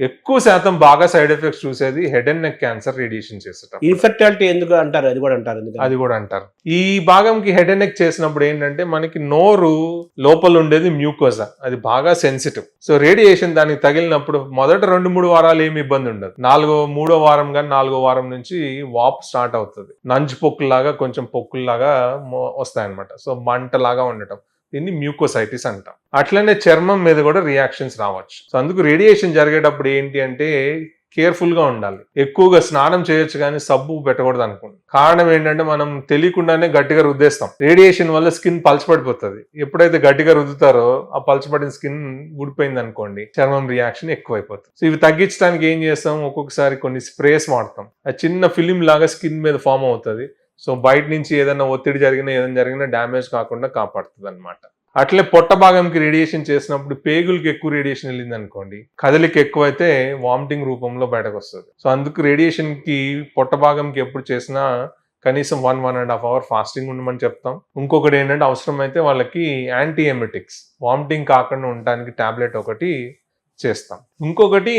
ఎక్కువ శాతం బాగా సైడ్ ఎఫెక్ట్స్ చూసేది head and neck cancer radiation చేసేటప్పుడు. ఇన్ఫెర్టిలిటీ ఎందుకు అంటారు, అది కూడా అంటారు ఎందుకు? అది కూడా అంటారు. ఈ భాగంకి హెడ్ అండ్ నెక్ చేసినప్పుడు ఏంటంటే మనకి నోరు లోపల ఉండేది మ్యూకోజా, అది బాగా సెన్సిటివ్. సో రేడియేషన్ దానికి తగిలినప్పుడు మొదట 2-3 వారాలు ఏమి ఇబ్బంది ఉండదు. 3వ వారం కానీ 4వ వారం నుంచి వాపు స్టార్ట్ అవుతుంది. నంజు పొక్కుల్లాగా కొంచెం పొక్కుల్లాగా వస్తాయన్నమాట. సో మంటలాగా ఉండటం, దీన్ని మ్యూకోసైటిస్ అంటాం. అట్లనే చర్మం మీద కూడా రియాక్షన్స్ రావచ్చు. సో అందుకు రేడియేషన్ జరిగేటప్పుడు ఏంటి అంటే కేర్ఫుల్ గా ఉండాలి. ఎక్కువగా స్నానం చేయొచ్చు కానీ సబ్బు పెట్టకూడదు అనుకోండి. కారణం ఏంటంటే మనం తెలియకుండానే గట్టిగా రుద్దేస్తాం. రేడియేషన్ వల్ల స్కిన్ పలచబడిపోతుంది. ఎప్పుడైతే గట్టిగా రుద్దుతారో ఆ పలచబడిన స్కిన్ ఊడిపోయింది అనుకోండి, చర్మం రియాక్షన్ ఎక్కువైపోతుంది. సో ఇవి తగ్గించడానికి ఏం చేస్తాం, ఒక్కొక్కసారి కొన్ని స్ప్రేస్ వాడతాం. ఆ చిన్న ఫిలిం లాగా స్కిన్ మీద ఫామ్ అవుతుంది. సో బయట నుంచి ఏదైనా ఒత్తిడి జరిగినా డ్యామేజ్ కాకుండా కాపాడుతుంది అనమాట. అట్లే పొట్ట భాగంకి రేడియేషన్ చేసినప్పుడు పేగులకి ఎక్కువ రేడియేషన్ వెళ్ళింది అనుకోండి, కదలిక ఎక్కువైతే వామిటింగ్ రూపంలో బయటకు వస్తుంది. సో అందుకు రేడియేషన్ కి పొట్ట భాగంకి ఎప్పుడు చేసినా కనీసం 1-1.5 అవర్ ఫాస్టింగ్ ఉండమని చెప్తాం. ఇంకొకటి ఏంటంటే అవసరమైతే వాళ్ళకి యాంటీ ఎమెటిక్స్, వామిటింగ్ కాకుండా ఉండడానికి టాబ్లెట్ ఒకటి చేస్తాం. ఇంకొకటి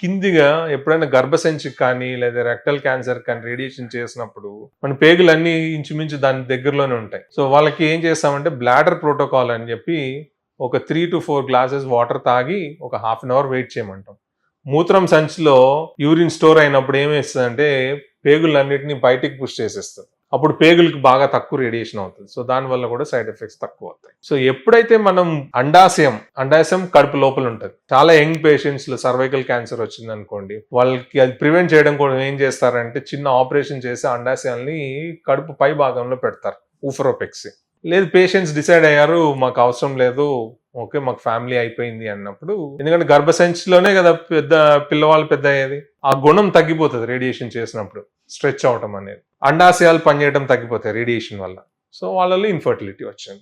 కిందిగా ఎప్పుడైనా గర్భసంచికి కానీ లేదా రెక్టల్ క్యాన్సర్ కానీ రేడియేషన్ చేసినప్పుడు మన పేగులన్నీ ఇంచుమించు దాని దగ్గరలోనే ఉంటాయి. సో వాళ్ళకి ఏం చేస్తామంటే బ్లాడర్ ప్రోటోకాల్ అని చెప్పి ఒక 3 to 4 గ్లాసెస్ వాటర్ తాగి ఒక 1/2 అవర్ వెయిట్ చేయమంటాం. మూత్రం సంచిలో యూరిన్ స్టోర్ అయినప్పుడు ఏమేస్తుందంటే పేగులన్నిటిని బయటికి పుష్ చేసేస్తుంది. అప్పుడు పేగులకు బాగా తక్కువ రేడియేషన్ అవుతుంది. సో దానివల్ల కూడా సైడ్ ఎఫెక్ట్స్ తక్కువ అవుతాయి. సో ఎప్పుడైతే మనం అండాశయం కడుపు లోపల ఉంటుంది. చాలా యంగ్ పేషెంట్స్ లో సర్వైకల్ క్యాన్సర్ వచ్చింది అనుకోండి, వాళ్ళకి అది ప్రివెంట్ చేయడం కూడా ఏం చేస్తారంటే చిన్న ఆపరేషన్ చేసి అండాశయాల్ని కడుపు పై భాగంలో పెడతారు, ఊఫరోపెక్సీ. లేదు పేషెంట్స్ డిసైడ్ అయ్యారు మాకు అవసరం లేదు, ఓకే మాకు ఫ్యామిలీ అయిపోయింది అన్నప్పుడు, ఎందుకంటే గర్భసంచిలోనే కదా పిల్లవాళ్ళు పెద్ద అయ్యేది, ఆ గుణం తగ్గిపోతుంది రేడియేషన్ చేసినప్పుడు, స్ట్రెచ్ అవటం అనేది. అండాశయాలు పనిచేయడం తగ్గిపోతాయి రేడియేషన్ వల్ల. సో వాళ్ళలో ఇన్ఫర్టిలిటీ వచ్చింది.